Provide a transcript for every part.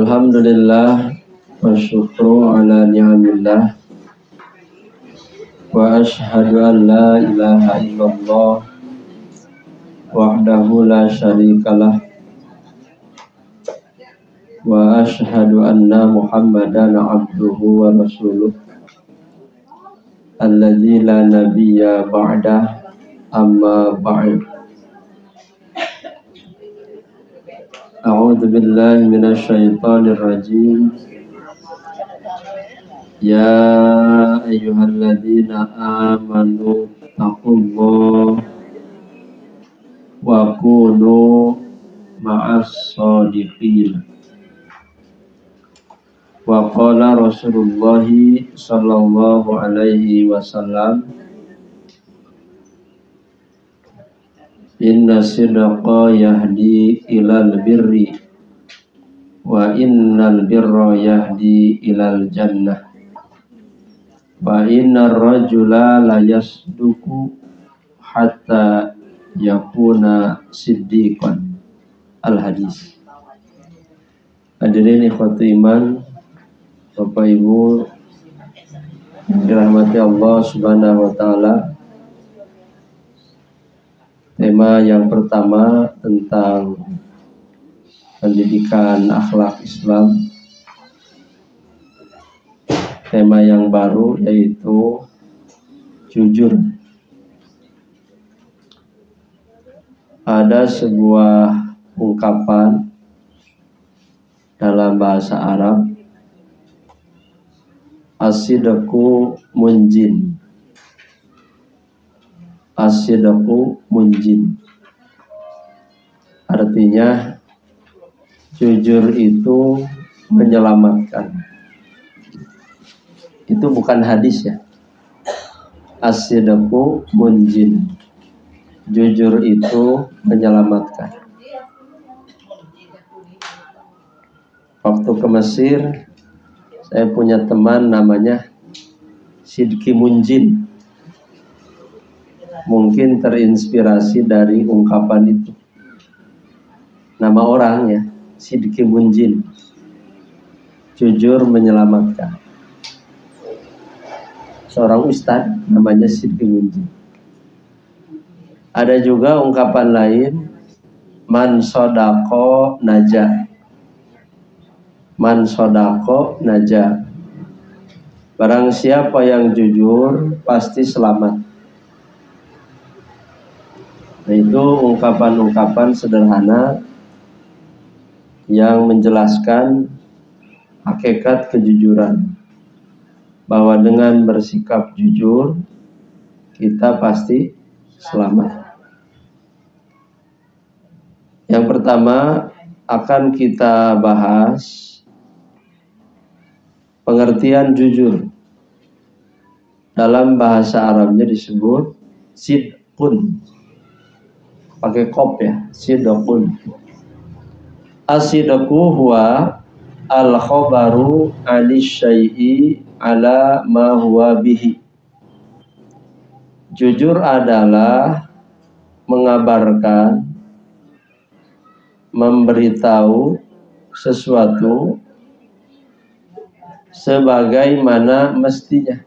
Alhamdulillah wa syukru ala ni'amillah wa ashhadu an la ilaha illallah wahdahu la syarikalah wa ashhadu anna Muhammadan abduhu wa rasuluh alladzi la nabiyya ba'dah amma ba'd. A'udzu billahi minasy syaithanir rajim. Ya ayyuhalladzina amanu taqullaha wa kunu ma'as shadiqin. Wa qala Rasulullah sallallahu alaihi wasallam, inna sidqa yahdi ilal birri wa innal birra yahdi ilal jannah wa innar rajula la yasduku hatta yakuna siddiqan. Al-hadis. Hadirin ikhwati iman, Bapak Ibu dirahmati Allah Subhanahu wa taala. Tema yang pertama tentang pendidikan akhlak Islam. Tema yang baru yaitu jujur. Ada sebuah ungkapan dalam bahasa Arab, as-sidqu munjin. As-sidqu munjin. Artinya jujur itu menyelamatkan. Itu bukan hadis ya. As-sidqu munjin. Jujur itu menyelamatkan. Waktu ke Mesir, saya punya teman namanya Sidki Munjin. Mungkin terinspirasi dari ungkapan itu. Nama orangnya Sidki Munjin. Jujur menyelamatkan. Seorang ustadz namanya Sidki Munjin. Ada juga ungkapan lain, man sodako najah. Man sodako najah. Barang siapa yang jujur pasti selamat. Nah, itu ungkapan-ungkapan sederhana yang menjelaskan hakikat kejujuran, bahwa dengan bersikap jujur kita pasti selamat. Yang pertama akan kita bahas pengertian jujur. Dalam bahasa Arabnya disebut sidqun. Pakai kop ya, sidqun. As-sidqu huwa al-khabaru 'ani syai'i ala ma huwa bihi. Jujur adalah mengabarkan, memberitahu sesuatu sebagaimana mestinya.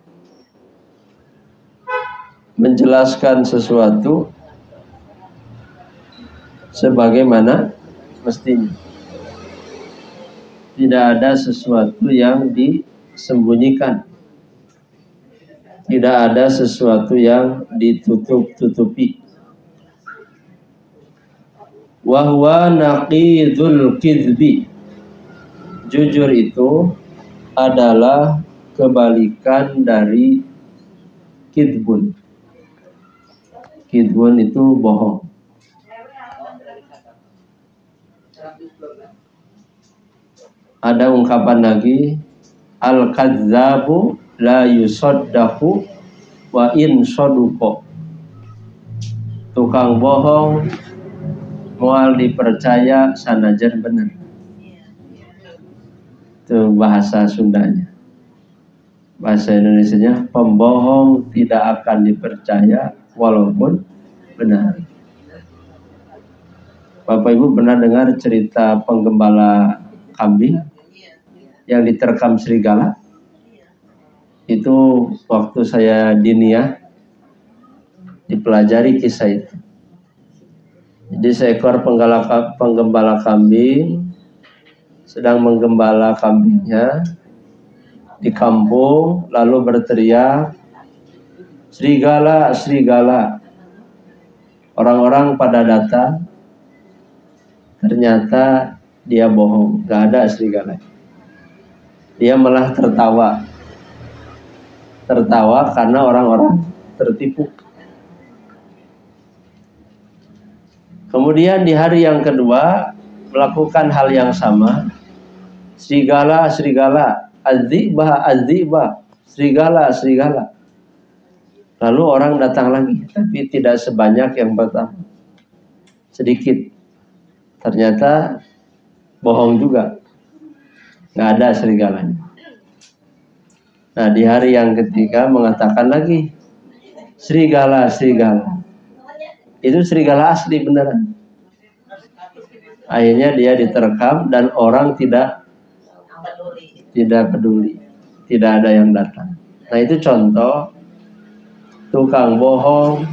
Menjelaskan sesuatu sebagaimana mestinya. Tidak ada sesuatu yang disembunyikan. Tidak ada sesuatu yang ditutup-tutupi. Wa huwa naqidul kidbi. Jujur itu adalah kebalikan dari kidbun. Kidbun itu bohong. Ada ungkapan lagi, al-kadzabu la yusaddaqu wa in saduqa. Tukang bohong moal dipercaya sanajan benar. Itu bahasa Sundanya. Bahasa Indonesianya, pembohong tidak akan dipercaya walaupun benar. Bapak Ibu pernah dengar cerita penggembala kambing? yang diterkam serigala. Itu waktu saya diniyah dipelajari kisah itu. Jadi seekor penggembala kambing sedang menggembala kambingnya di kampung, lalu berteriak, serigala, serigala. Orang-orang pada datang, ternyata dia bohong, gak ada serigala. Dia malah tertawa karena orang-orang tertipu. Kemudian di hari yang kedua melakukan hal yang sama, serigala, serigala, az-zi'bah, az-zi'bah, serigala, serigala. Lalu orang datang lagi, tapi tidak sebanyak yang pertama, sedikit. Ternyata bohong juga, nggak ada serigalanya. Nah di hari yang ketiga mengatakan lagi, serigala, serigala. Itu serigala asli beneran. Akhirnya dia diterkam dan orang tidak peduli, tidak ada yang datang. Nah itu contoh tukang bohong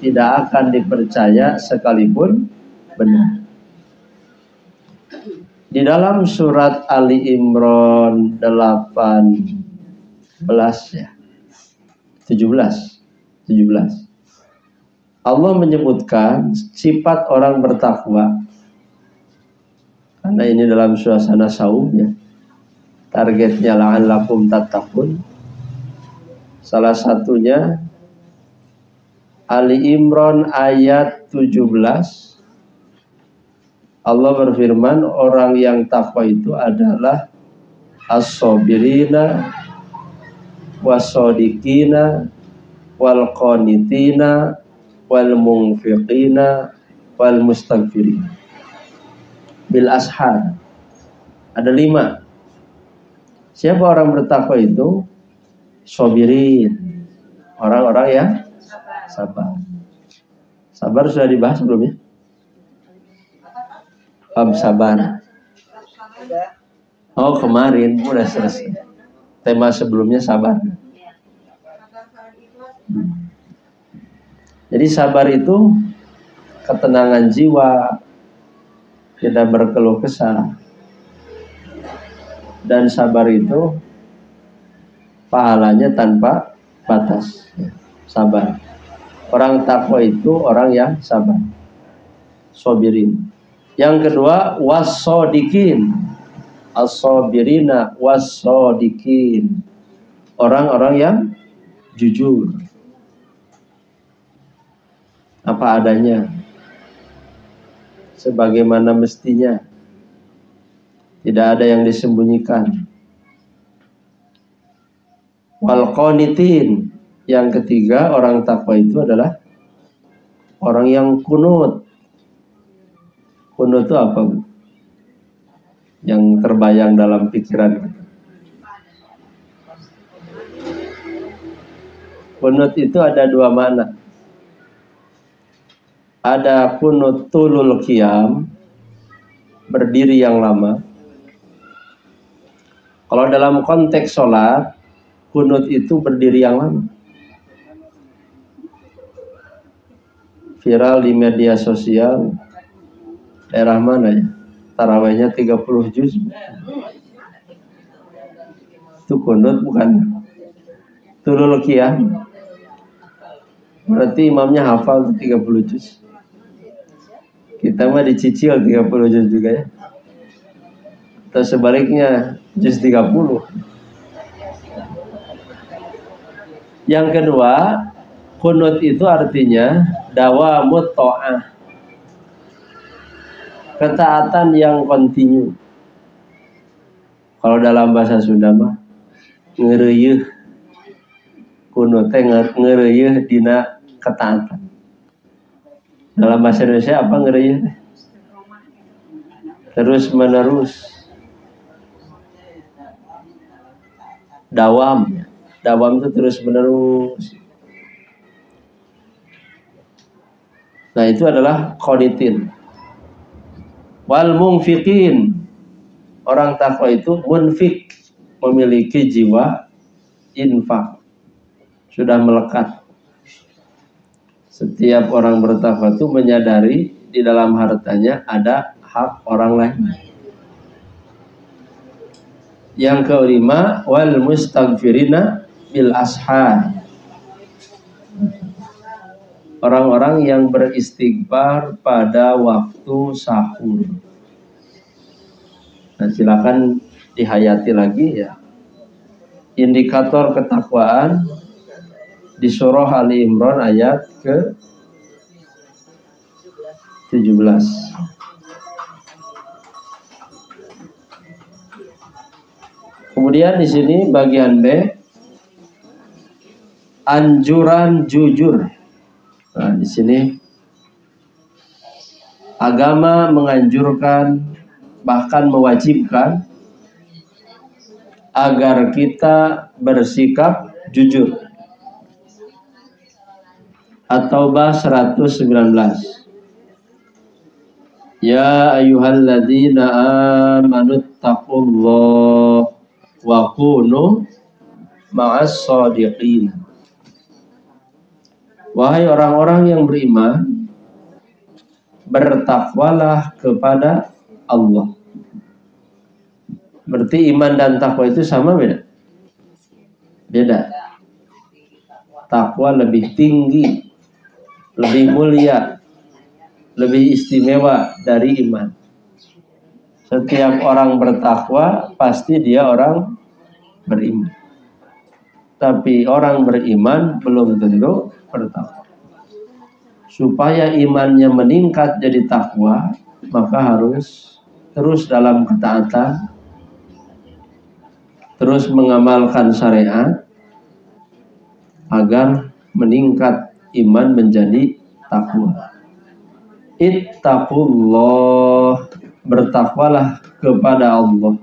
tidak akan dipercaya sekalipun benar. Di dalam surat Ali Imran 17 Allah menyebutkan sifat orang bertakwa. Karena ini dalam suasana saum ya. Targetnya la'allakum tattaqun. Salah satunya Ali Imran ayat 17. Allah berfirman, orang yang takwa itu adalah as-sabirina was-sadiqina wal qanitina wal munfiqina wal mustaghfirin bil ashar. Ada 5. Siapa orang bertakwa itu? Sabirin, orang-orang yang sabar. Sabar sudah dibahas sebelumnya. Bab sabar. Oh kemarin udah selesai. Tema sebelumnya sabar. Jadi sabar itu ketenangan jiwa, tidak berkeluh kesah. Dan sabar itu pahalanya tanpa batas. Sabar. Orang takwa itu orang yang sabar. Sabirin. Yang kedua, was-sadiqin. As-sabirina was-sadiqin. Orang-orang yang jujur. Apa adanya. Sebagaimana mestinya. Tidak ada yang disembunyikan. Wal qanitin. Yang ketiga, orang takwa itu adalah orang yang kunut. Kunut itu apa? Yang terbayang dalam pikiran kita. Kunut itu ada 2 makna. Ada kunut tulul qiyam, berdiri yang lama. Kalau dalam konteks sholat, kunut itu berdiri yang lama. Viral di media sosial, daerah mana ya? Tarawihnya 30 juz. Itu kunut bukan tulul qiyam. Berarti imamnya hafal 30 juz. Kita mah dicicil 30 juz juga ya. Atau sebaliknya juz 30. Yang kedua, kunut itu artinya dawamut ta'ah. Ketaatan yang kontinu. Kalau dalam bahasa Sunda mah ngeureuh. Kunut teh ngeureuh dina ketaatan. Dalam bahasa Indonesia apa ngeureuh? Terus menerus. Dawam itu terus menerus. Nah itu adalah qanitin. Wal munfiqin, Orang takwa itu munfik, memiliki jiwa infak, sudah melekat. Setiap orang bertakwa itu menyadari di dalam hartanya ada hak orang lain. Yang kelima, wal mustaghfirina bil ashar. Orang-orang yang beristighfar pada waktu sahur. Nah, silakan dihayati lagi ya. Indikator ketakwaan di surah Ali Imran ayat ke 17. Kemudian di sini bagian B, anjuran jujur. Nah, di sini agama menganjurkan, bahkan mewajibkan agar kita bersikap jujur. At-Taubah 119. Ya ayyuhalladzina amanu taqullaha wa kunu ma'as shadiqin. Wahai orang-orang yang beriman, bertakwalah kepada Allah. Berarti iman dan takwa itu sama beda? Beda. Takwa lebih tinggi, lebih mulia, lebih istimewa dari iman. Setiap orang bertakwa pasti dia orang beriman. Tapi orang beriman belum tentu bertakwa. Supaya imannya meningkat jadi takwa, maka harus terus dalam ketaatan, terus mengamalkan syariat agar meningkat iman menjadi takwa. Ittaqullah, bertakwalah kepada Allah.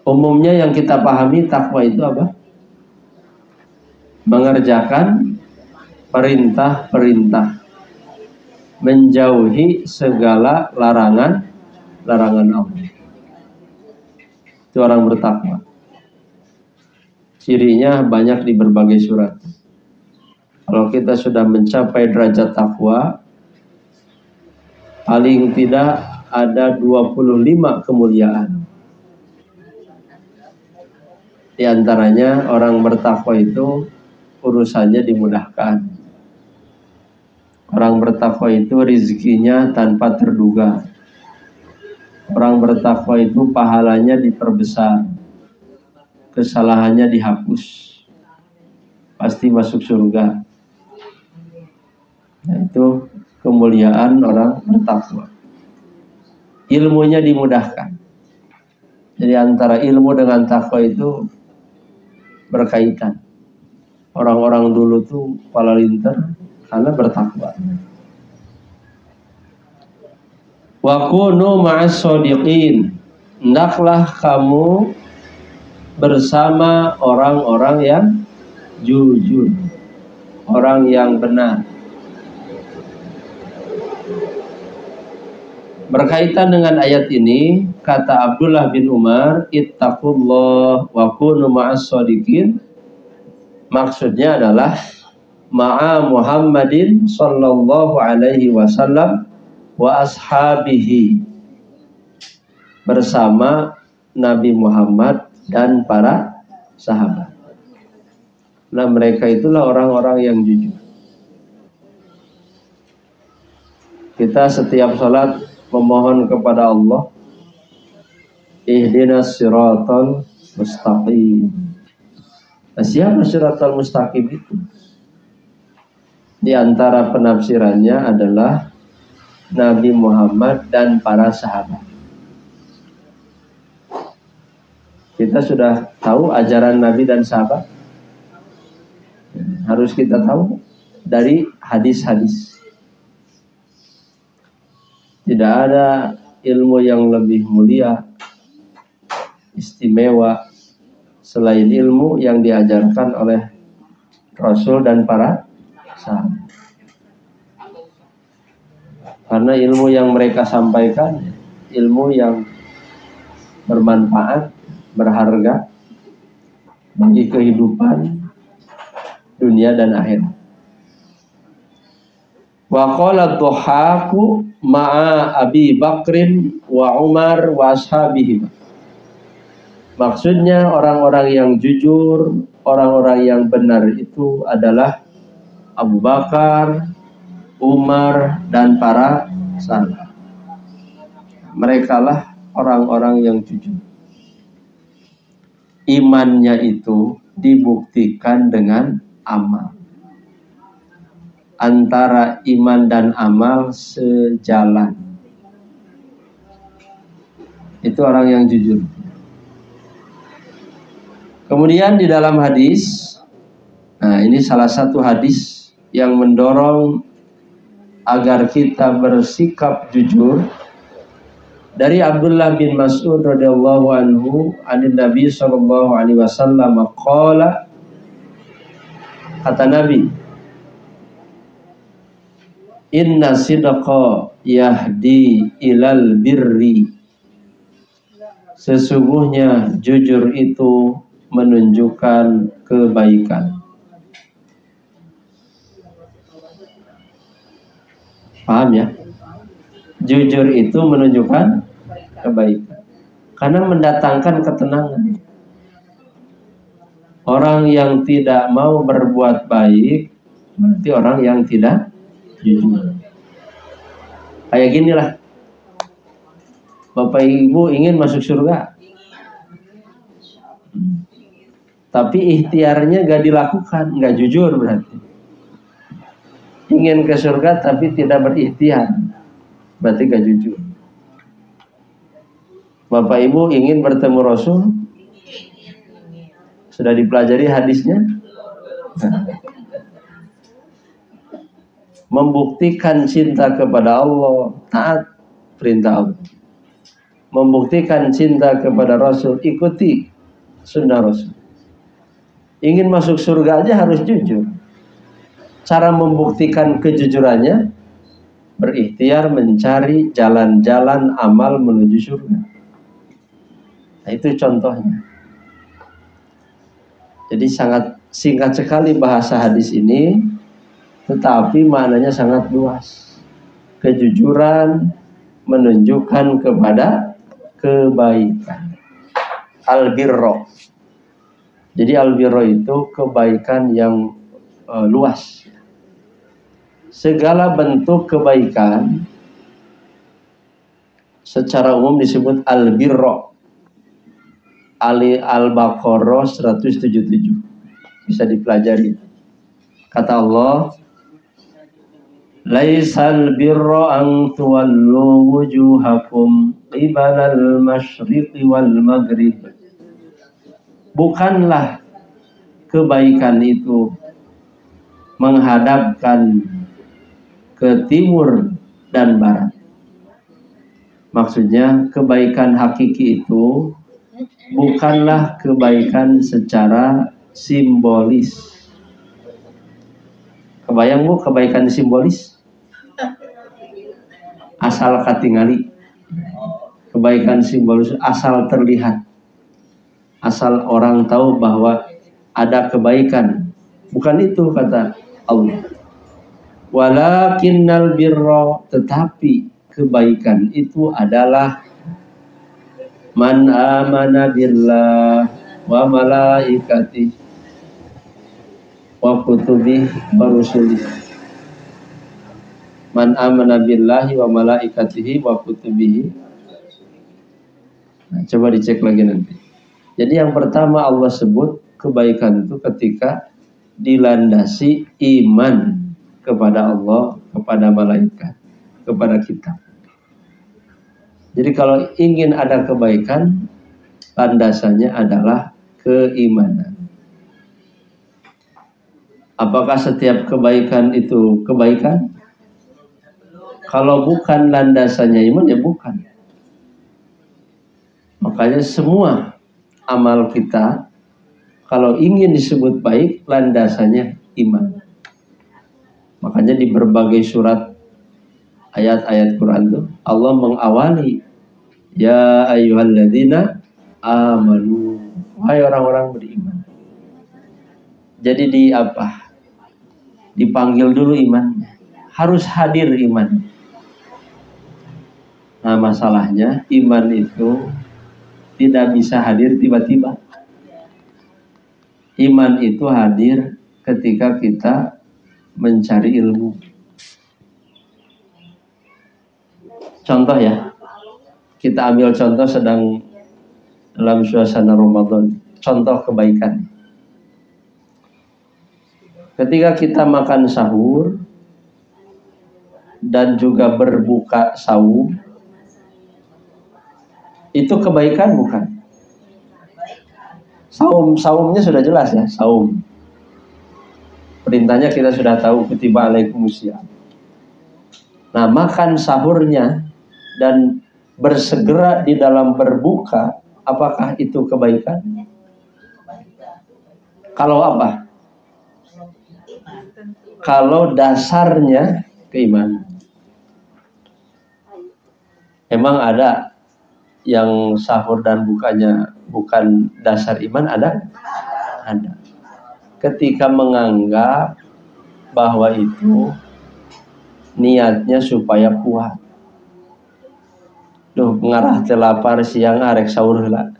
Umumnya yang kita pahami takwa itu apa? Mengerjakan perintah-perintah, menjauhi segala larangan Allah. Itu orang bertakwa. Cirinya banyak di berbagai surat. Kalau kita sudah mencapai derajat takwa, paling tidak ada 25 kemuliaan. Di antaranya orang bertakwa itu urusannya dimudahkan. Orang bertakwa itu rezekinya tanpa terduga. Orang bertakwa itu pahalanya diperbesar, kesalahannya dihapus, pasti masuk surga. Nah, itu kemuliaan orang bertakwa. Ilmunya dimudahkan. Jadi antara ilmu dengan takwa itu berkaitan. Orang-orang dulu tuh kepala linter karena bertakwa. Wa kunu ma'as shadiqin. Hendaklah kamu bersama orang-orang yang jujur, orang yang benar. Berkaitan dengan ayat ini, kata Abdullah bin Umar, ittaqullah wa kunu ma'as shadiqin. Maksudnya adalah ma'a Muhammadin sallallahu alaihi wasallam wa ashabihi, bersama Nabi Muhammad dan para sahabat. Nah, mereka itulah orang-orang yang jujur. Kita setiap salat memohon kepada Allah, ihdinas siratal mustaqim. Nah, siapa siratal mustaqim itu? Di antara penafsirannya adalah Nabi Muhammad dan para sahabat. Kita sudah tahu ajaran Nabi dan sahabat. Harus kita tahu dari hadis-hadis. Tidak ada ilmu yang lebih mulia, istimewa selain ilmu yang diajarkan oleh Rasul dan para sahabat. Karena ilmu yang mereka sampaikan ilmu yang bermanfaat, berharga bagi kehidupan dunia dan akhirat. Wa qala dhuhaku ma'a Abi Bakrin wa Umar wa ashabihim. Maksudnya orang-orang yang jujur, orang-orang yang benar itu adalah Abu Bakar, Umar, dan para sahabat. Mereka lah orang-orang yang jujur. Imannya itu dibuktikan dengan amal. Antara iman dan amal sejalan. Itu orang yang jujur. Kemudian di dalam hadis, nah ini salah satu hadis yang mendorong agar kita bersikap jujur, dari Abdullah bin Mas'ud radhiyallahu anhu, anin Nabi sallallahu alaihi wasallam qala, kata Nabi, inna sidqa yahdi ilal birri. Sesungguhnya jujur itu menunjukkan kebaikan. Paham ya? Jujur itu menunjukkan kebaikan. Karena mendatangkan ketenangan. Orang yang tidak mau berbuat baik berarti orang yang tidak jujur. Kayak ginilah. Bapak Ibu ingin masuk surga, tapi ikhtiarnya gak dilakukan, gak jujur berarti. Ingin ke surga tapi tidak berikhtiar, berarti gak jujur. Bapak Ibu ingin bertemu Rasul, sudah dipelajari hadisnya, membuktikan cinta kepada Allah, taat perintah Allah. Membuktikan cinta kepada Rasul, ikuti sunnah Rasul. Ingin masuk surga aja harus jujur. Cara membuktikan kejujurannya, berikhtiar mencari jalan-jalan amal menuju surga. Nah, itu contohnya. Jadi sangat singkat sekali bahasa hadis ini, tetapi maknanya sangat luas. Kejujuran menunjukkan kepada kebaikan. Al-birro. Jadi al-birro itu kebaikan yang luas. Segala bentuk kebaikan secara umum disebut al-birro. Al-Baqarah 177. Bisa dipelajari. Kata Allah, laisal birra an tuwallu wujuhakum qibalal masyriqi wal maghrib. Bukanlah kebaikan itu menghadapkan ke timur dan barat. Maksudnya kebaikan hakiki itu bukanlah kebaikan secara simbolis. Kebayang Bu kebaikan simbolis? Asal katingali. Kebaikan simbolis asal terlihat. Asal orang tahu bahwa ada kebaikan. Bukan itu kata Allah. Walakinnal birra, tetapi kebaikan itu adalah man amana billah wa malaikatihi wa kutubihi wa rusulihi. Man amana billahi wa malaikatihi wa kutubihi. Nah, coba dicek lagi nanti. Jadi yang pertama Allah sebut kebaikan itu ketika dilandasi iman kepada Allah, kepada malaikat, kepada kita. Jadi kalau ingin ada kebaikan, landasannya adalah keimanan. Apakah setiap kebaikan itu kebaikan? Kalau bukan landasannya iman, ya bukan. Makanya semua amal kita, kalau ingin disebut baik, landasannya iman. Makanya di berbagai surat ayat-ayat Quran itu Allah mengawali Ya ayyuhalladzina amanu, wahai orang-orang beriman. Jadi di apa? Dipanggil dulu imannya. Harus hadir iman. Nah, masalahnya iman itu tidak bisa hadir tiba-tiba. Iman itu hadir ketika kita mencari ilmu. Contoh ya, kita ambil contoh sedang dalam suasana Ramadan. Contoh kebaikan. Ketika kita makan sahur dan juga berbuka saum, itu kebaikan bukan? Saumnya sudah jelas ya, saum. Perintahnya kita sudah tahu, kutiba alaikumusiyam. Nah, makan sahurnya dan bersegera di dalam berbuka, apakah itu kebaikan? Kalau apa? Kalau dasarnya keimanan. Emang ada yang sahur dan bukanya bukan dasar iman? Ada? Ada. Ketika menganggap bahwa itu niatnya supaya kuat. Duh, ngarah telapar siang arek sahur lah.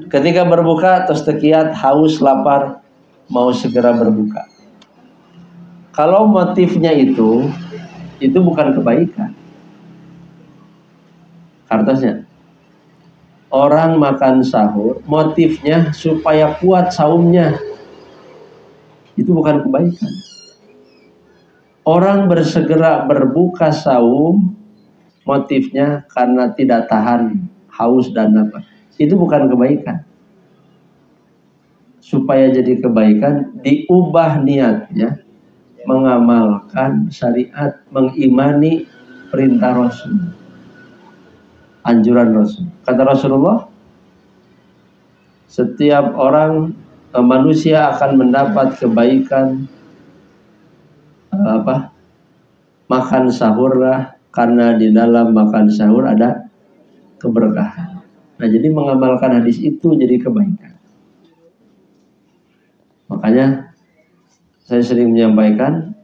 Ketika berbuka terus tekiat, haus, lapar, mau segera berbuka. Kalau motifnya itu bukan kebaikan. Kartasnya, orang makan sahur, motifnya supaya kuat saumnya, itu bukan kebaikan. Orang bersegera berbuka saum, motifnya karena tidak tahan haus dan lapar, itu bukan kebaikan. Supaya jadi kebaikan, diubah niatnya, mengamalkan syariat, mengimani perintah Rasul, anjuran Rasul. Kata Rasulullah, setiap orang, manusia akan mendapat kebaikan makan sahurlah, karena di dalam makan sahur ada keberkahan. Nah, jadi mengamalkan hadis itu jadi kebaikan. Makanya saya sering menyampaikan,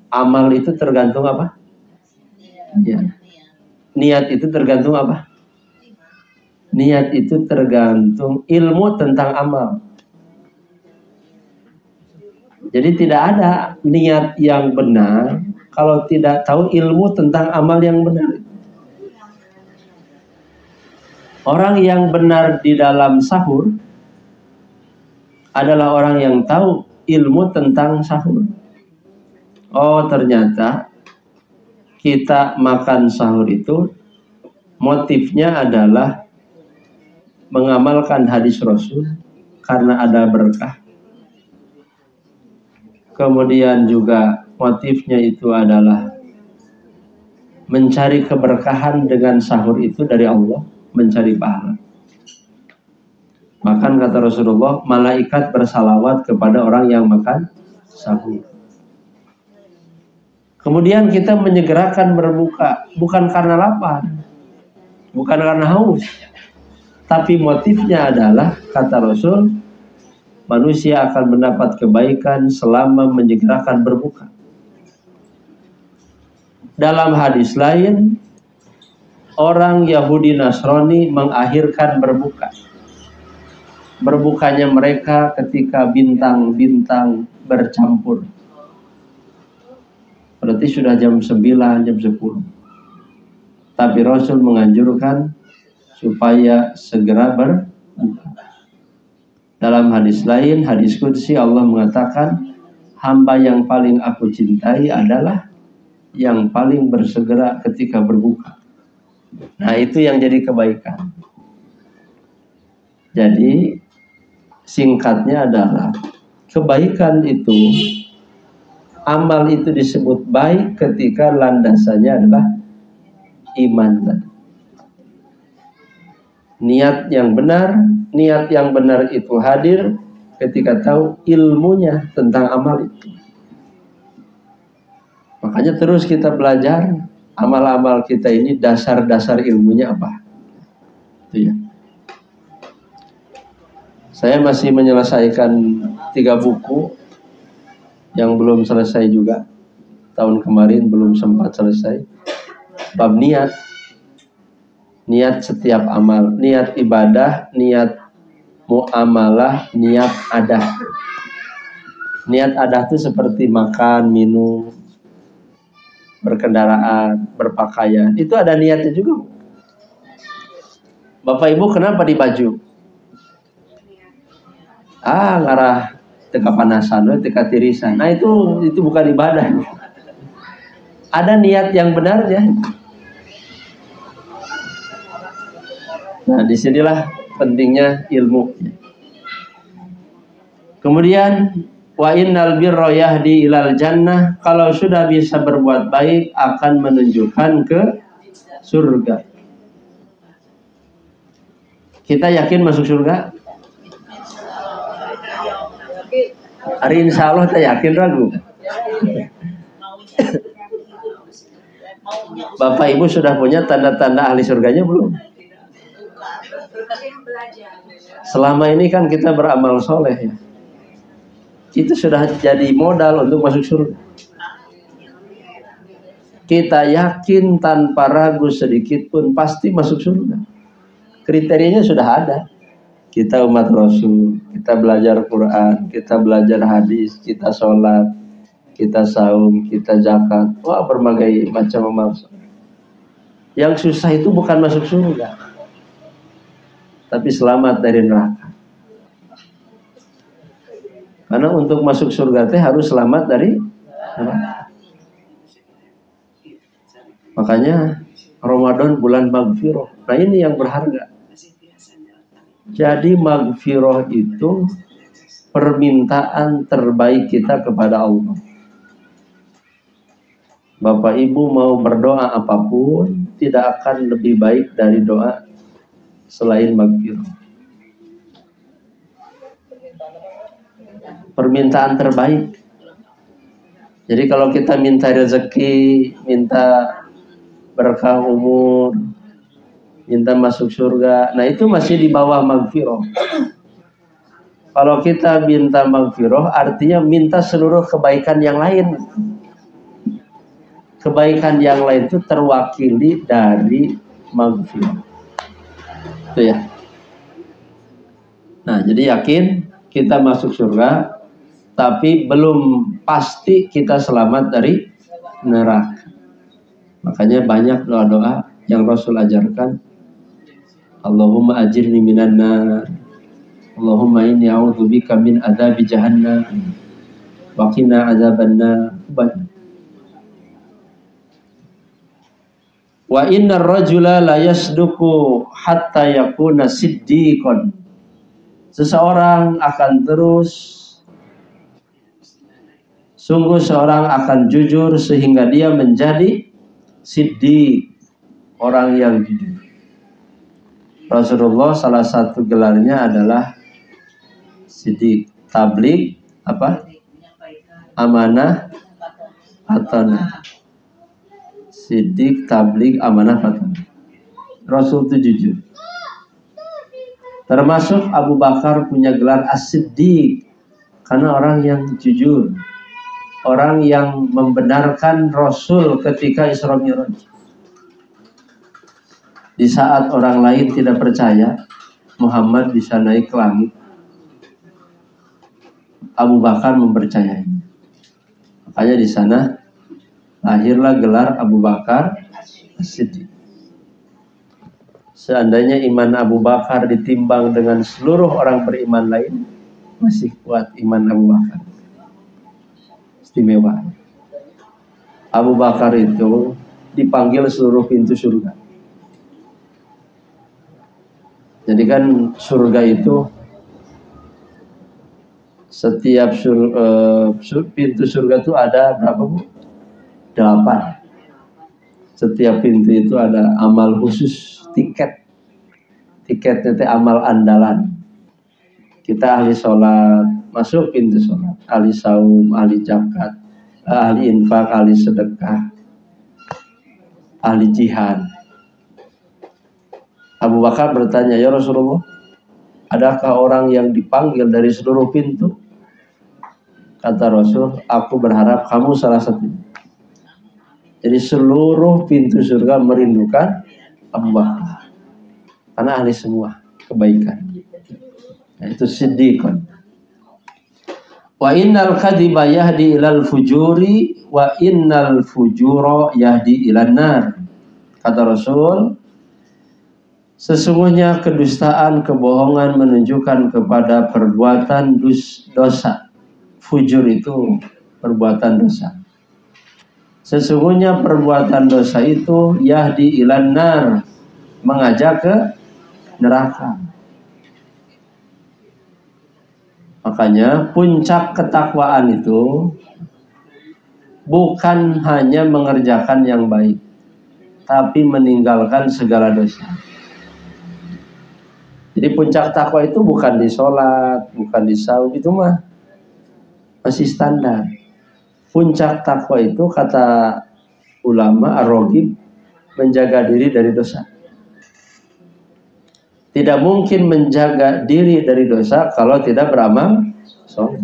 amal itu tergantung apa? Ya. Niat itu tergantung apa? Niat itu tergantung ilmu tentang amal. Jadi tidak ada niat yang benar kalau tidak tahu ilmu tentang amal yang benar. Orang yang benar di dalam sahur adalah orang yang tahu ilmu tentang sahur. Oh, ternyata kita makan sahur itu motifnya adalah mengamalkan hadis Rasul karena ada berkah. Kemudian juga motifnya itu adalah mencari keberkahan dengan sahur itu dari Allah, mencari pahala. Makan kata Rasulullah, malaikat bersalawat kepada orang yang makan sahur. Kemudian kita menyegerakan berbuka, bukan karena lapar, bukan karena haus, tapi motifnya adalah, kata Rasul, manusia akan mendapat kebaikan selama menyegerakan berbuka. Dalam hadis lain, orang Yahudi Nasrani mengakhirkan berbuka. Berbukanya mereka ketika bintang-bintang bercampur. Berarti sudah jam 9, jam 10. Tapi Rasul menganjurkan supaya segera berbuka. Dalam hadis lain, hadis qudsi, Allah mengatakan, hamba yang paling aku cintai adalah yang paling bersegera ketika berbuka. Nah, itu yang jadi kebaikan. Jadi singkatnya adalah kebaikan itu, amal itu disebut baik ketika landasannya adalah iman. Niat yang benar itu hadir ketika tahu ilmunya tentang amal itu. Makanya terus kita belajar amal-amal kita ini, dasar-dasar ilmunya apa. Itu ya. Saya masih menyelesaikan 3 buku yang belum selesai juga. Tahun kemarin belum sempat selesai. Bab niat. Niat setiap amal, niat ibadah, niat muamalah, niat adah. Niat adah itu seperti makan, minum, berkendaraan, berpakaian. Itu ada niatnya juga. Bapak Ibu kenapa di baju? Ngarah teka panasan, teka tirisan. Nah itu bukan ibadah. Ada niat yang benarnya. Nah disinilah pentingnya ilmu. Kemudian wa innal birra yahdi ilal jannah, kalau sudah bisa berbuat baik akan menunjukkan ke surga. Kita yakin masuk surga? Hari insya Allah kita yakin, ragu? Bapak Ibu sudah punya tanda-tanda ahli surganya belum? Selama ini kan kita beramal soleh ya. Itu sudah jadi modal untuk masuk surga. Kita yakin tanpa ragu sedikit pun pasti masuk surga. Kriterianya sudah ada. Kita umat Rasul, kita belajar Quran, kita belajar hadis, kita sholat, kita saum, kita zakat. Wah, berbagai macam amal. Yang susah itu bukan masuk surga, tapi selamat dari neraka. Karena untuk masuk surga teh harus selamat dari neraka. Makanya Ramadan bulan maghfirah. Nah ini yang berharga. Jadi maghfirah itu permintaan terbaik kita kepada Allah. Bapak Ibu mau berdoa apapun tidak akan lebih baik dari doa selain maghfirah. Permintaan terbaik. Jadi kalau kita minta rezeki, minta berkah umur, minta masuk surga, nah itu masih di bawah maghfirah. Kalau kita minta maghfirah artinya minta seluruh kebaikan yang lain. Kebaikan yang lain itu terwakili dari maghfirah. Itu ya. Nah, jadi yakin kita masuk surga, tapi belum pasti kita selamat dari neraka. Makanya banyak doa-doa yang Rasul ajarkan. Allahumma ajirni minan nar. Allahumma inni a'udzubika min adzabi jahannam. Wa qina adzabannar. Wa innar rajula la yasduqu hatta yakuna siddiqan. Seseorang akan terus, sungguh seorang akan jujur sehingga dia menjadi siddiq, orang yang jujur. Rasulullah salah satu gelarnya adalah siddiq, tabligh, apa? Amanah, fatanah. Siddiq, tabligh, amanah, fatanah. Rasul itu jujur. Termasuk Abu Bakar punya gelar as-siddiq karena orang yang jujur, orang yang membenarkan Rasul ketika Isra Mi'raj. Di saat orang lain tidak percaya Muhammad bisa naik ke langit, Abu Bakar mempercayai. Makanya di sana lahirlah gelar Abu Bakar As-Siddiq. Seandainya iman Abu Bakar ditimbang dengan seluruh orang beriman lain, masih kuat iman Abu Bakar. Istimewa. Abu Bakar itu dipanggil seluruh pintu surga. Jadi kan surga itu setiap pintu surga itu ada berapa, Bu? 8. Setiap pintu itu ada amal khusus, tiket. Tiketnya itu amal andalan. Kita ahli sholat, masuk pintu sholat. Ahli saum, ahli zakat, ahli infak, ahli sedekah, ahli jihad. Abu Bakar bertanya, ya Rasulullah, adakah orang yang dipanggil dari seluruh pintu? Kata Rasul, aku berharap kamu salah satunya. Jadi seluruh pintu surga merindukan Abu Bakar, karena ahli semua kebaikan. Nah, itu siddiqun. Wa innal kadhiba yahdi ilal fujuri wa innal fujura yahdi ilan nar. Kata Rasul, sesungguhnya kedustaan, kebohongan menunjukkan kepada perbuatan dosa. Fujur itu perbuatan dosa. Sesungguhnya perbuatan dosa itu yahdi ilan nar, mengajak ke neraka. Makanya puncak ketakwaan itu bukan hanya mengerjakan yang baik, tapi meninggalkan segala dosa. Jadi puncak takwa itu bukan di sholat, bukan di saum, itu mah masih standar. Puncak takwa itu kata ulama ar-raghib, menjaga diri dari dosa. Tidak mungkin menjaga diri dari dosa kalau tidak beramal soleh.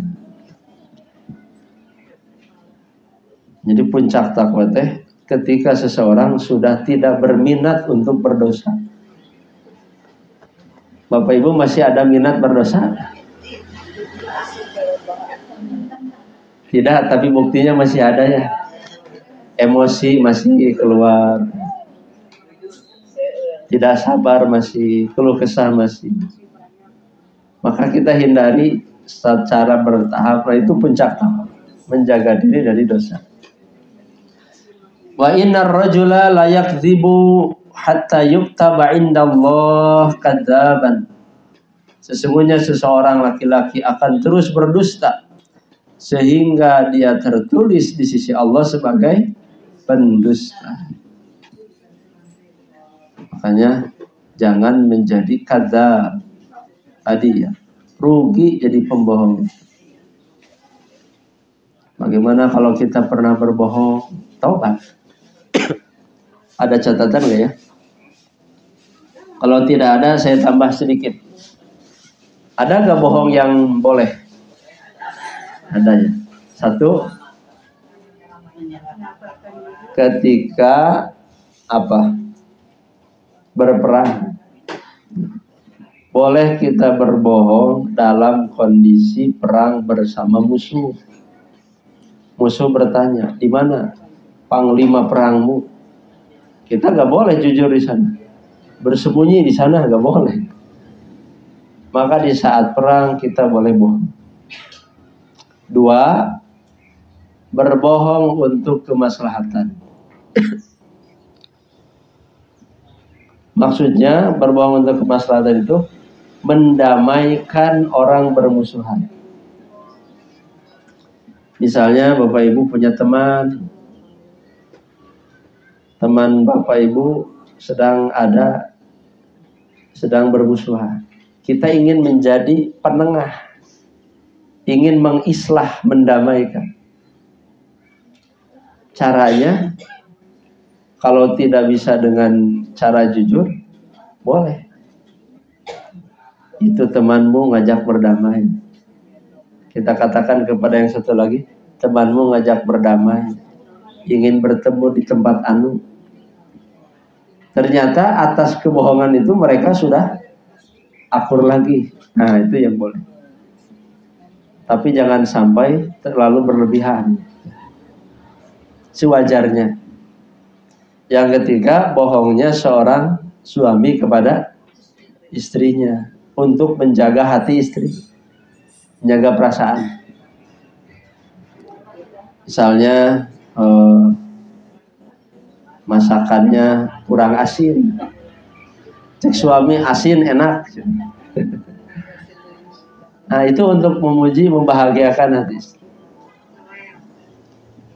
Jadi puncak takwa teh ketika seseorang sudah tidak berminat untuk berdosa. Bapak Ibu masih ada minat berdosa? Tidak, tapi buktinya masih ada ya. Emosi masih keluar. Tidak sabar masih, keluh kesah masih. Maka kita hindari secara bertahap, itu puncak takwa, menjaga diri dari dosa. Wa innar rajula la yakdzibu hatta yuktaba indallah kadzaban. Sesungguhnya seseorang laki-laki akan terus berdusta sehingga dia tertulis di sisi Allah sebagai pendusta. Makanya jangan menjadi kadzab. Tadi ya, rugi jadi pembohong. Bagaimana kalau kita pernah berbohong? Taubat. Ada catatan nggak ya? Kalau tidak ada, saya tambah sedikit. Ada nggak bohong yang boleh? Ada ya. Satu, ketika apa? Berperang. Boleh kita berbohong dalam kondisi perang bersama musuh. Musuh bertanya, di mana panglima perangmu? Kita nggak boleh jujur di sana. Bersembunyi di sana nggak boleh. Maka di saat perang kita boleh bohong. Dua, berbohong untuk kemaslahatan. Maksudnya berbohong untuk kemaslahatan itu mendamaikan orang bermusuhan. Misalnya Bapak Ibu punya teman Bapak Ibu sedang bermusuhan. Kita ingin menjadi penengah, ingin mengislah, mendamaikan. Caranya, kalau tidak bisa dengan cara jujur, boleh. Itu temanmu ngajak berdamai. Kita katakan kepada yang satu lagi, temanmu ngajak berdamai, ingin bertemu di tempat anu. Ternyata atas kebohongan itu mereka sudah akur lagi. Nah, itu yang boleh. Tapi jangan sampai terlalu berlebihan. Sewajarnya. Yang ketiga, bohongnya seorang suami kepada istrinya untuk menjaga hati istri, menjaga perasaan. Misalnya masakannya kurang asin, cek suami asin enak. Nah, itu untuk memuji, membahagiakan hati.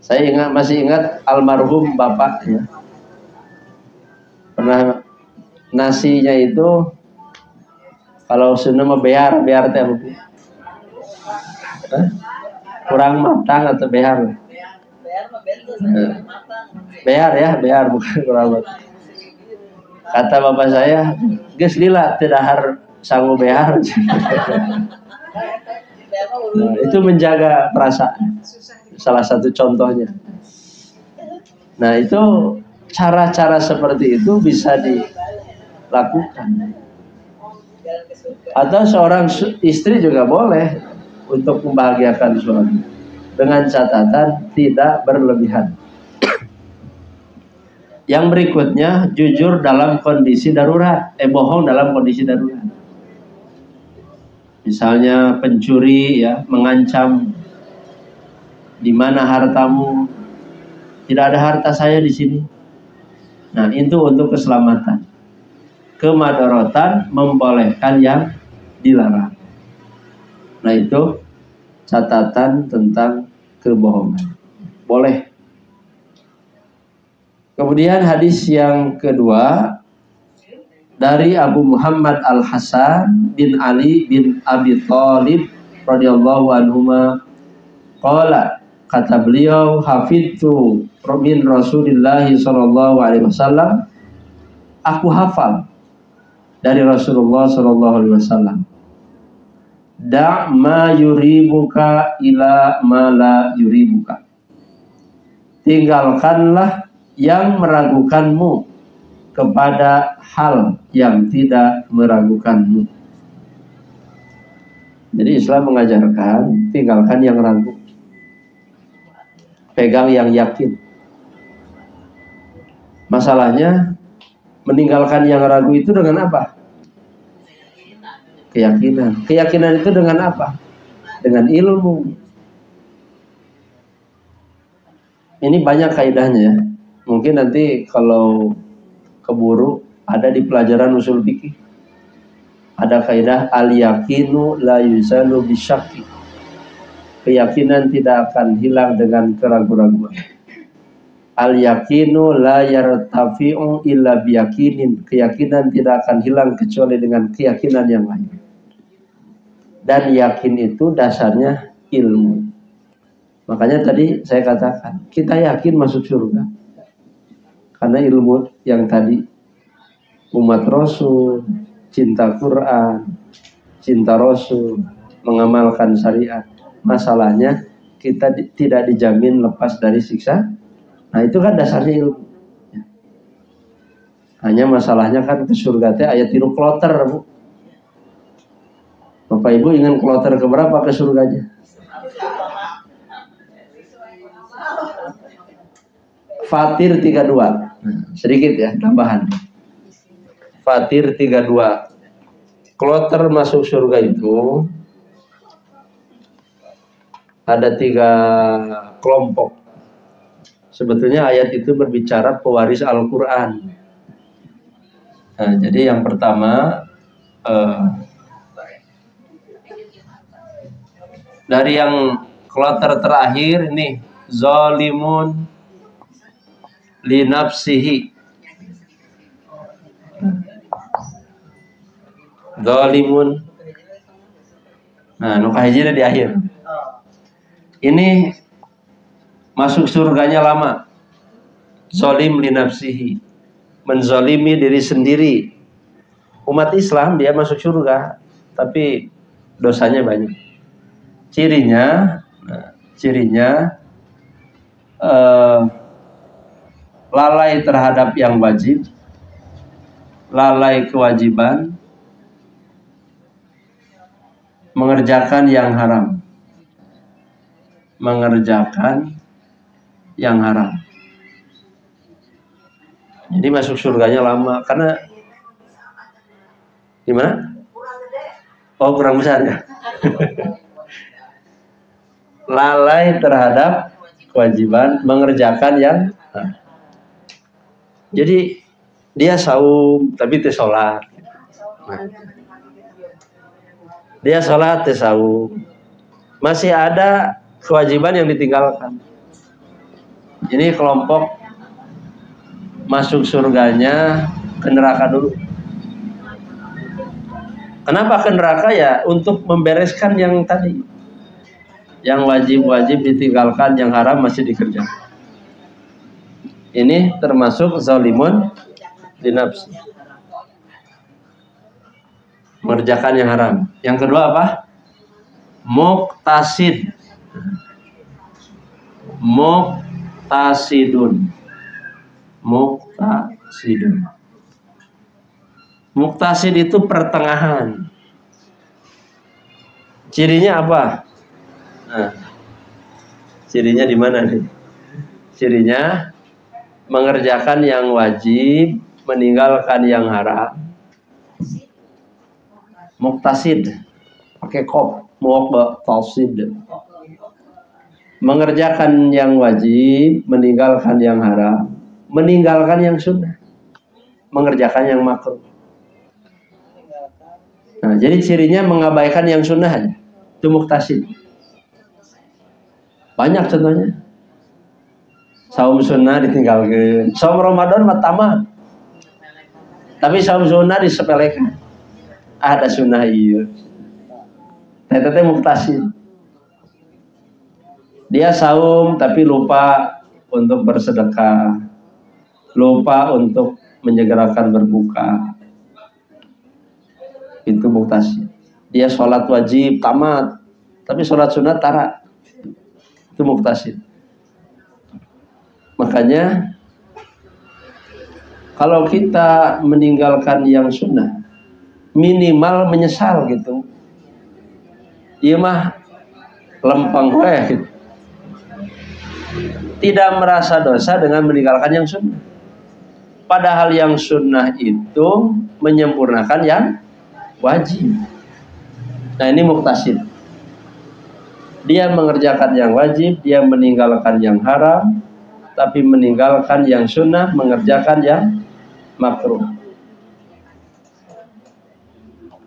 Saya masih ingat almarhum bapak ya. Pernah nasinya itu kalau Sunda mah bear teh kurang matang atau behar. Bear ya, bear bukan kerabat. Kata bapak saya, geus lila teu dahar sangu bear. Nah, itu menjaga perasaan. Salah satu contohnya. Nah, itu cara-cara seperti itu bisa dilakukan. Atau seorang istri juga boleh untuk membahagiakan suami dengan catatan tidak berlebihan. Yang berikutnya, jujur dalam kondisi darurat, bohong dalam kondisi darurat. Misalnya pencuri ya mengancam, di mana hartamu? Tidak ada harta saya di sini. Nah, itu untuk keselamatan. Kemadharatan membolehkan yang dilarang. Nah, itu catatan tentang kebohongan. Boleh. Kemudian hadis yang kedua dari Abu Muhammad Al-Hasan bin Ali bin Abi Thalib radhiyallahu anhuma qala, kata beliau, hafidtu min Rasulillah sallallahu alaihi wasallam, aku hafal dari Rasulullah sallallahu alaihi wasallam, da' ma yuribuka ila ma la yuribuka, tinggalkanlah yang meragukanmu kepada hal yang tidak meragukanmu. Jadi Islam mengajarkan tinggalkan yang ragu, pegang yang yakin. Masalahnya meninggalkan yang ragu itu dengan apa? Keyakinan. Keyakinan itu dengan apa? Dengan ilmu. Ini banyak kaidahnya ya. Mungkin nanti kalau keburu ada di pelajaran usul fikih. Ada kaidah al-yaqinu la yuzalu bisyakki. Keyakinan tidak akan hilang dengan keraguan-raguan. Al-yaqinu la yartafi'u illa biyaqinin. Keyakinan tidak akan hilang kecuali dengan keyakinan yang lain. Dan yakin itu dasarnya ilmu. Makanya tadi saya katakan, kita yakin masuk surga karena ilmu yang tadi, umat Rasul, cinta Quran, cinta Rasul, mengamalkan syariat. Masalahnya kita tidak dijamin lepas dari siksa. Nah, itu kan dasarnya ilmu. Hanya masalahnya kan ke surga teh aya 3 kloter, Bu. Bapak Ibu ingin kloter keberapa ke surganya? Fatir 32. Sedikit ya tambahan. Fatir 32. Kloter masuk surga itu ada 3 kelompok. Sebetulnya ayat itu berbicara pewaris Al-Quran. Nah, jadi yang pertama dari yang kloter terakhir ini zalimun li nafsihi, zalimun. Nah, nukahijina di akhir. Ini masuk surganya lama. Zalim li nafsihi, menzalimi diri sendiri. Umat Islam dia masuk surga, tapi dosanya banyak. Cirinya lalai terhadap yang wajib, lalai kewajiban, mengerjakan yang haram. Mengerjakan yang haram. Jadi masuk surganya lama karena gimana? Oh, kurang besar ya. Lalai terhadap kewajiban, mengerjakan yang haram. Jadi dia saum tapi teu salat. Nah, dia salat teu saum. Masih ada kewajiban yang ditinggalkan. Ini kelompok masuk surganya ke neraka dulu. Kenapa ke neraka? Ya untuk membereskan yang tadi. Yang wajib-wajib ditinggalkan, yang haram masih dikerjakan. Ini termasuk zalimun li nafsi. Mengerjakan yang haram. Yang kedua apa? Muqtasid. Muqtasidun. Muqtasidun. Muqtasid itu pertengahan. Cirinya apa? Nah, cirinya di mana nih? Cirinya mengerjakan yang wajib, meninggalkan yang haram. Muqtasid, pakai kop, muqtasid. Mengerjakan yang wajib, meninggalkan yang haram, meninggalkan yang sunnah, mengerjakan yang makruh. Nah, jadi cirinya mengabaikan yang sunnah aja. Itu muqtasid. Banyak contohnya. Saum sunnah ditinggalkan. Saum Ramadan mah tamat. Tapi saum sunnah disepelekan. Ada sunnah iya. Teteh muqtasid. Dia saum tapi lupa untuk bersedekah. Lupa untuk menyegerakan berbuka. Itu muqtasid. Dia sholat wajib tamat, tapi sholat sunat tarak. Itu muqtasid. Makanya kalau kita meninggalkan yang sunnah, minimal menyesal gitu. Iya mah lempeng gitu. Tidak merasa dosa dengan meninggalkan yang sunnah. Padahal yang sunnah itu menyempurnakan yang wajib. Nah, ini muqtasid. Dia mengerjakan yang wajib, dia meninggalkan yang haram, tapi meninggalkan yang sunnah, mengerjakan yang makruh.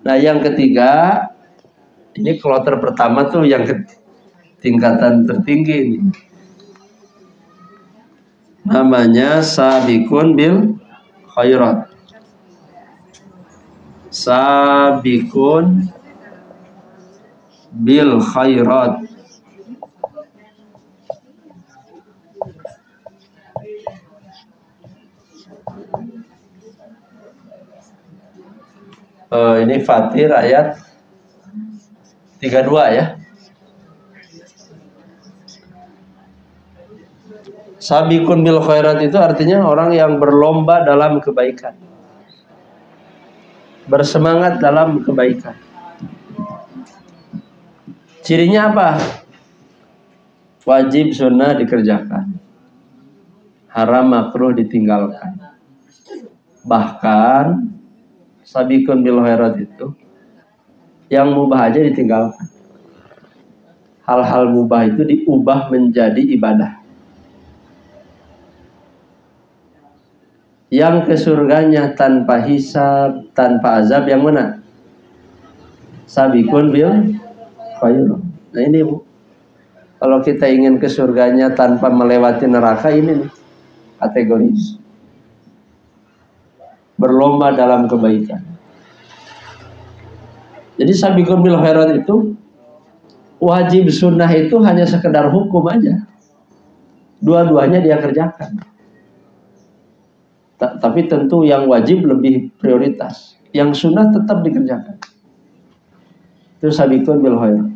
Nah, yang ketiga, ini kloter pertama tuh yang tingkatan tertinggi ini. Namanya sabiqun bil khairat. Sabiqun bil khairat. Ini Fatir ayat 32 ya. Sabiqun bil khairat itu artinya orang yang berlomba dalam kebaikan. Bersemangat dalam kebaikan. Cirinya apa? Wajib sunnah dikerjakan. Haram makruh ditinggalkan. Bahkan sabiqun bil khairat itu yang mubah aja ditinggalkan. Hal-hal mubah itu diubah menjadi ibadah. Yang ke surganya tanpa hisab, tanpa azab, yang mana? Sabiqun bil khairat. Nah ini Bu, kalau kita ingin ke surganya tanpa melewati neraka, ini nih kategori berlomba dalam kebaikan. Jadi sabiqun bil khairat itu wajib sunnah itu hanya sekedar hukum aja. Dua-duanya dia kerjakan. Tapi tentu yang wajib lebih prioritas. Yang sunnah tetap dikerjakan. Itu sabiqun bil khairat.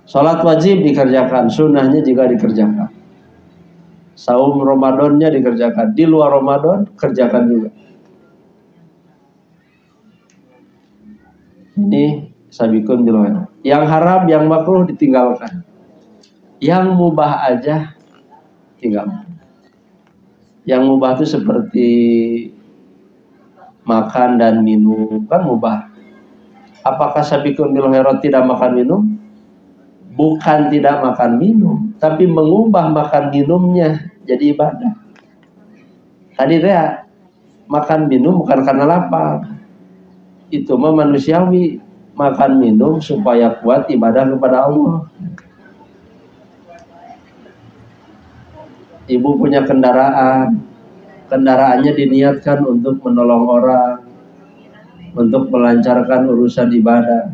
Salat wajib dikerjakan, sunnahnya juga dikerjakan. Saum Ramadannya dikerjakan, di luar Ramadan kerjakan juga. Ini sabiqun bil khairat. Yang haram, yang makruh ditinggalkan. Yang mubah aja tinggalkan. Yang mubah itu seperti makan dan minum, kan mubah. Apakah sabiqun bil khairat tidak makan minum? Bukan tidak makan minum, tapi mengubah makan minumnya jadi ibadah. Tadi dia makan minum bukan karena lapar. Itu mah manusiawi, makan minum supaya kuat ibadah kepada Allah. Ibu punya kendaraan, kendaraannya diniatkan untuk menolong orang, untuk melancarkan urusan ibadah.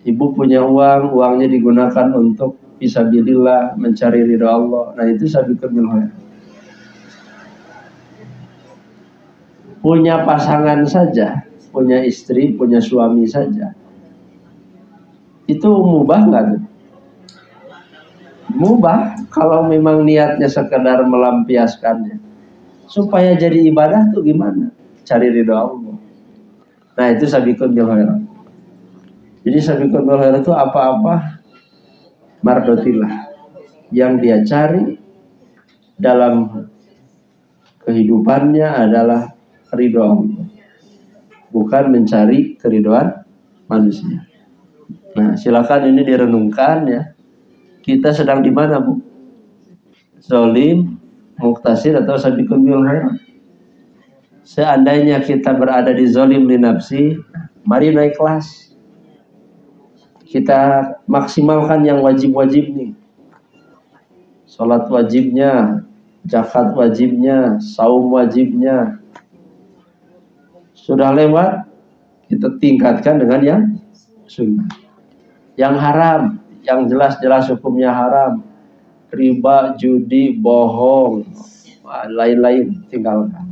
Ibu punya uang, uangnya digunakan untuk fisabilillah, mencari ridha Allah. Nah itu sabiqun bil khairat. Punya pasangan saja, punya istri, punya suami saja, itu mubah nggak tuh? Mubah kalau memang niatnya sekedar melampiaskannya. Supaya jadi ibadah tuh gimana? Cari ridha Allah. Nah itu sabiqun bil khairat. Jadi sabiqun bil khairat itu apa-apa mardotillah yang dia cari dalam kehidupannya adalah ridho Allah, bukan mencari keridhaan manusia. Nah silakan ini direnungkan ya. Kita sedang di mana, Bu? Zolim, muktasir, atau sabiqun bil khairat? Seandainya kita berada di zolim li nafsi, mari naik kelas. Kita maksimalkan yang wajib-wajib nih. Salat wajibnya, zakat wajibnya, saum wajibnya. Sudah lewat, kita tingkatkan dengan yang sunnah. Yang haram, yang jelas-jelas hukumnya haram. Riba, judi, bohong, lain-lain tinggalkan.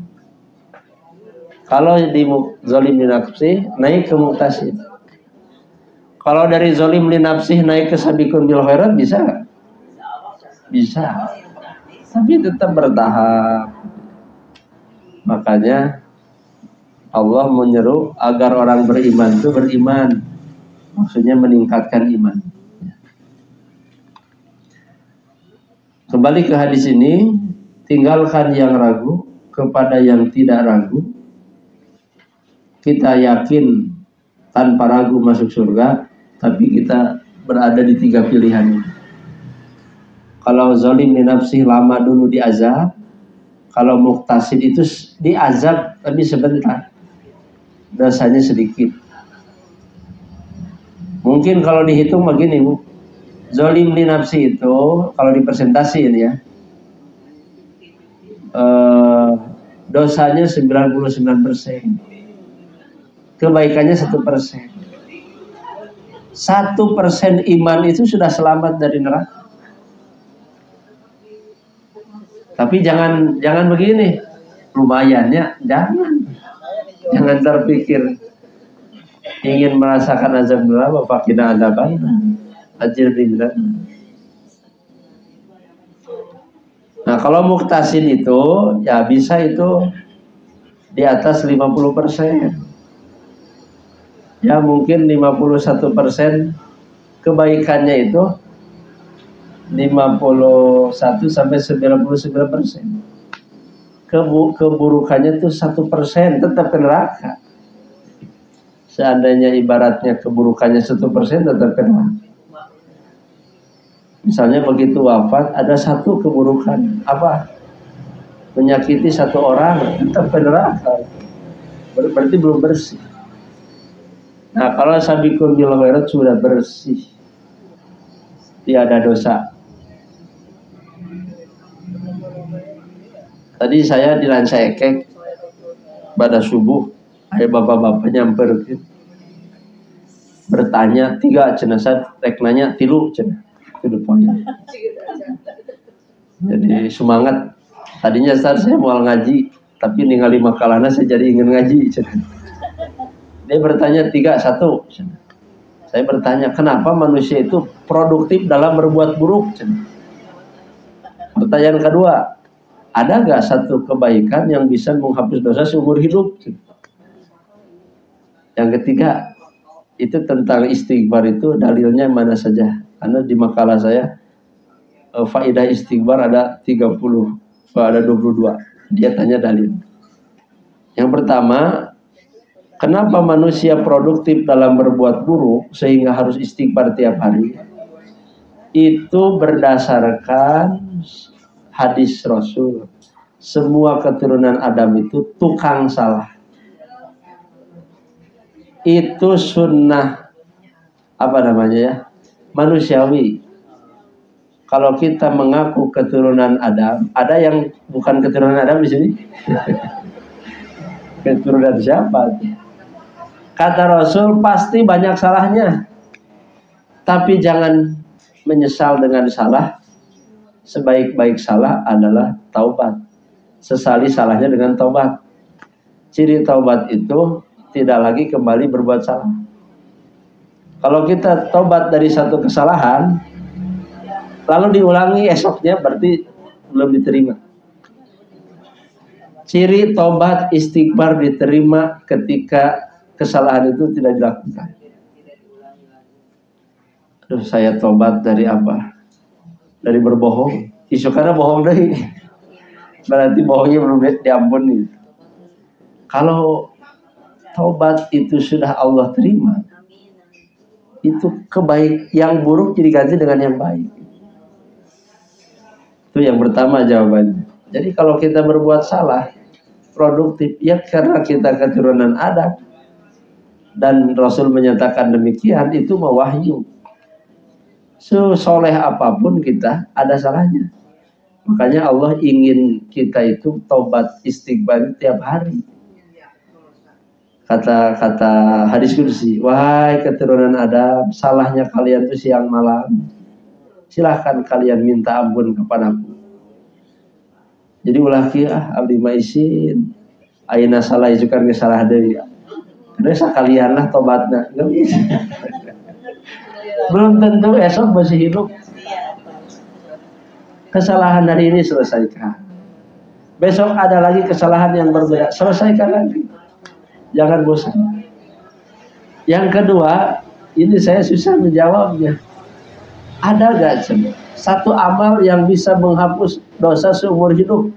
Kalau di zalim li nafsi, naik ke muktasib. Kalau dari zalim li nafsi naik ke sabiqun bil khairat bisa nggak? Bisa. Tapi tetap bertahap. Makanya Allah menyeru agar orang beriman itu beriman. Maksudnya meningkatkan iman. Kembali ke hadis ini, tinggalkan yang ragu kepada yang tidak ragu. Kita yakin tanpa ragu masuk surga, tapi kita berada di 3 pilihan ini. Kalau zalim li nafsi lama dulu diazab, kalau muktasid itu diazab tapi sebentar, dosanya sedikit. Mungkin kalau dihitung begini, Bu, zalim li nafsi itu kalau dipresentasiin ya, dosanya 99%. Kebaikannya 1%. 1% iman itu sudah selamat dari neraka. Tapi jangan begini, lumayannya jangan terpikir ingin merasakan azab neraka, fakina adaban, ajir bimbingan. Nah kalau muktasid itu ya bisa itu di atas 50%. Ya mungkin 51% kebaikannya itu 51 sampai 99%. Keburukannya itu 1%, tetap ke neraka. Seandainya ibaratnya keburukannya 1% tetap ke neraka. Misalnya begitu wafat ada 1 keburukan, apa? Menyakiti 1 orang, tetap ke neraka. Berarti belum bersih. Nah kalau sabiqun bil khairat sudah bersih, tiada dosa. Tadi saya di Rancaikek pada subuh, ada bapak-bapak nyamper bertanya 3 jenazah, reknanya 3 cenah. Itu poinnya. Jadi semangat. Tadinya saya mau ngaji, tapi ningali makalana saya jadi ingin ngaji cenah. Dia bertanya 3, 1. Saya bertanya, kenapa manusia itu produktif dalam berbuat buruk? Pertanyaan kedua, ada gak satu kebaikan yang bisa menghapus dosa seumur hidup? Yang ketiga, itu tentang istighfar itu dalilnya mana saja? Karena di makalah saya, faedah istighfar ada 30, ada 22. Dia tanya dalil. Yang pertama, kenapa manusia produktif dalam berbuat buruk sehingga harus istighfar tiap hari? Itu berdasarkan hadis Rasul. Semua keturunan Adam itu tukang salah. Itu sunnah manusiawi. Kalau kita mengaku keturunan Adam, ada yang bukan keturunan Adam di sini? Keturunan siapa? Kata Rasul pasti banyak salahnya, tapi jangan menyesal dengan salah, sebaik-baik salah adalah taubat. Sesali salahnya dengan taubat. Ciri taubat itu tidak lagi kembali berbuat salah. Kalau kita taubat dari satu kesalahan, lalu diulangi esoknya, berarti belum diterima. Ciri taubat istighfar diterima ketika kesalahan itu tidak dilakukan. Aduh, saya taubat dari apa? Dari berbohong. Isu karena bohong deh. Berarti bohongnya belum diampuni. Kalau taubat itu sudah Allah terima, itu kebaik yang buruk jadi ganti dengan yang baik. Itu yang pertama jawabannya. Jadi kalau kita berbuat salah, produktif, ya karena kita keturunan Adam, dan Rasul menyatakan demikian, itu mewahyu. Soleh apapun kita ada salahnya. Makanya Allah ingin kita itu taubat istighfar tiap hari. Kata hadis kursi, wahai keturunan Adam, salahnya kalian itu siang malam. Silahkan kalian minta ampun kepadaku. Jadi ulah kieu abdi mah isin. Ayeuna salah itu kan salah deui. Karena sakalian lah tobatna. Belum tentu esok masih hidup. Kesalahan hari ini selesaikan. Besok ada lagi kesalahan yang berbeda, selesaikan lagi. Jangan bosan. Yang kedua, ini saya susah menjawabnya. Ada gak satu amal yang bisa menghapus dosa seumur hidup?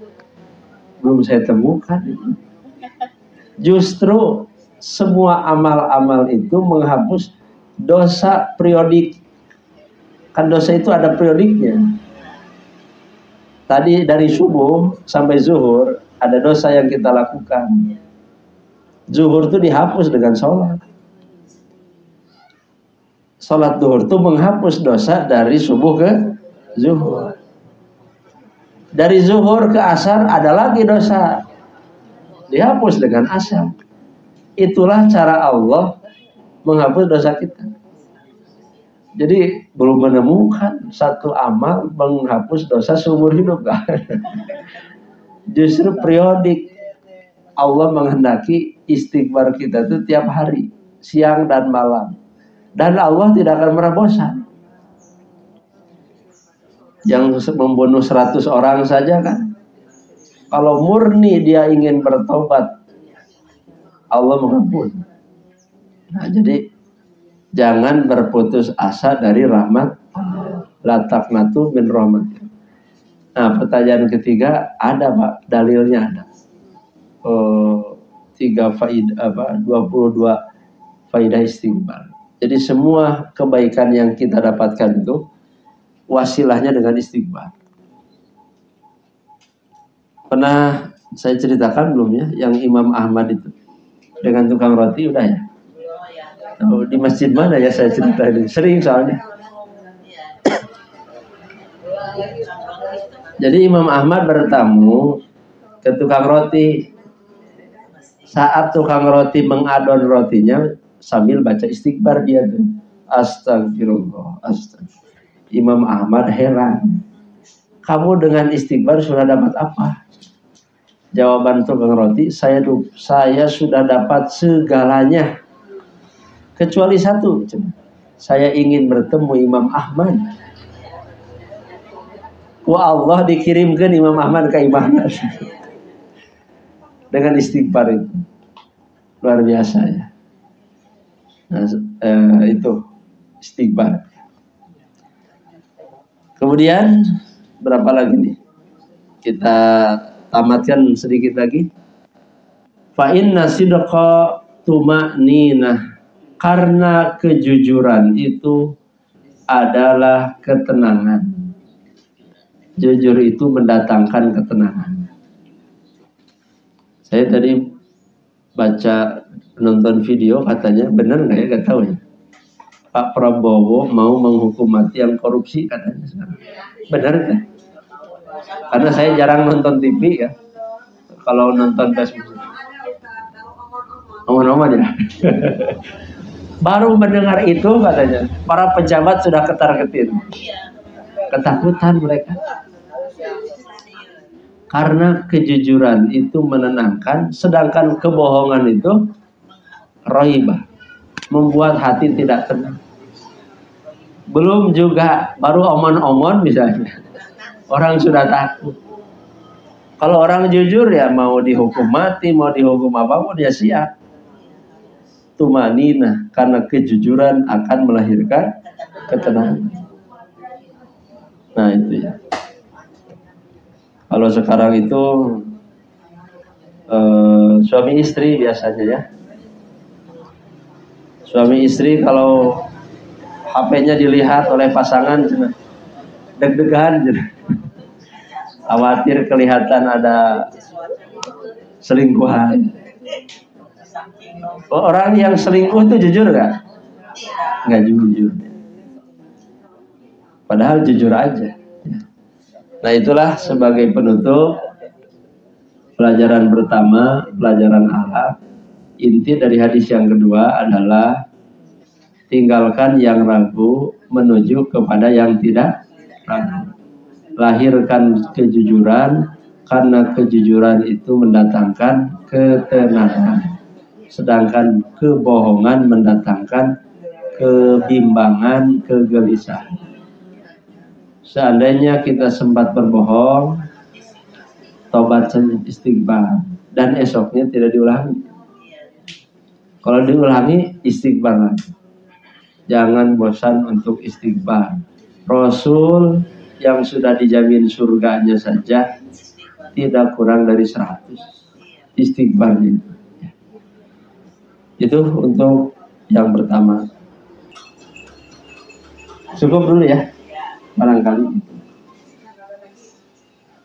Belum saya temukan. Justru semua amal-amal itu menghapus dosa periodik. Kan dosa itu ada periodiknya. Tadi dari subuh sampai zuhur ada dosa yang kita lakukan. Zuhur itu dihapus dengan sholat. Sholat zuhur itu menghapus dosa dari subuh ke zuhur. Dari zuhur ke asar ada lagi dosa, dihapus dengan asar. Itulah cara Allah menghapus dosa kita. Jadi belum menemukan satu amal menghapus dosa seumur hidup. Justru periodik. Allah menghendaki istighfar kita itu tiap hari, siang dan malam. Dan Allah tidak akan pernah bosan. Yang membunuh 100 orang saja kan, kalau murni dia ingin bertobat, Allah mengampuni. Nah, jadi jangan berputus asa dari rahmat. La taqnatu min rahmat. Nah, pertanyaan ketiga, ada Pak, dalilnya ada. 22 faidah istighfar. Jadi semua kebaikan yang kita dapatkan itu wasilahnya dengan istighfar. Pernah saya ceritakan belum ya, yang Imam Ahmad itu dengan tukang roti, udah ya? Oh, di masjid mana ya saya ceritain? Sering soalnya. Jadi Imam Ahmad bertamu ke tukang roti. Saat tukang roti mengadon rotinya sambil baca istighfar dia tuh. Astagfirullah, astagfirullah. Imam Ahmad heran. Kamu dengan istighfar sudah dapat apa? Jawaban tukang roti, saya sudah dapat segalanya. Kecuali satu. Saya ingin bertemu Imam Ahmad. Wah, Allah dikirimkan Imam Ahmad ke Imam Ahmad. Dengan istighfar itu luar biasa ya. Nah, itu istighfar. Kemudian berapa lagi nih? Kita tamatkan sedikit lagi. Fa inna sidqa tuma'ninah. Karena kejujuran itu adalah ketenangan. Jujur itu mendatangkan ketenangan. Saya tadi baca, nonton video, katanya benar nggak ya, nggak tahu ya, Pak Prabowo mau menghukum mati yang korupsi katanya sekarang. Benar nggak? Karena saya jarang nonton TV ya. Kalau nonton Facebook omong-omong ya. Baru mendengar itu katanya, para pejabat sudah ketar-ketir. Ketakutan mereka. Karena kejujuran itu menenangkan, sedangkan kebohongan itu raibah, membuat hati tidak tenang. Belum juga, baru omon-omon misalnya, orang sudah takut. Kalau orang jujur ya mau dihukum mati, mau dihukum apapun dia siap. Tumanina, karena kejujuran akan melahirkan ketenangan. Nah itu ya. Kalau sekarang itu suami istri biasanya ya. Suami istri kalau HP-nya dilihat oleh pasangan deg-degan, khawatir kelihatan ada selingkuhan. Orang yang selingkuh itu jujur nggak? Nggak jujur. Padahal jujur aja. Nah itulah sebagai penutup pelajaran pertama, pelajaran akhlak. Inti dari hadis yang kedua adalah tinggalkan yang ragu menuju kepada yang tidak ragu. Lahirkan kejujuran, karena kejujuran itu mendatangkan ketenangan. Sedangkan kebohongan mendatangkan kebimbangan, kegelisahan. Seandainya kita sempat berbohong, tobat saja, istighfar, dan esoknya tidak diulangi. Kalau diulangi, istighfar lagi. Jangan bosan untuk istighfar. Rasul yang sudah dijamin surganya saja tidak kurang dari 100 istighfarnya. Itu untuk yang pertama. Cukup dulu ya. Barangkali itu.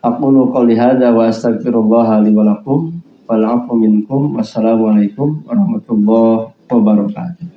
Aqulu qouli hadza wa astaghfirullah li wa lakum wal 'afwu minkum. Wassalamualaikum warahmatullahi wabarakatuh.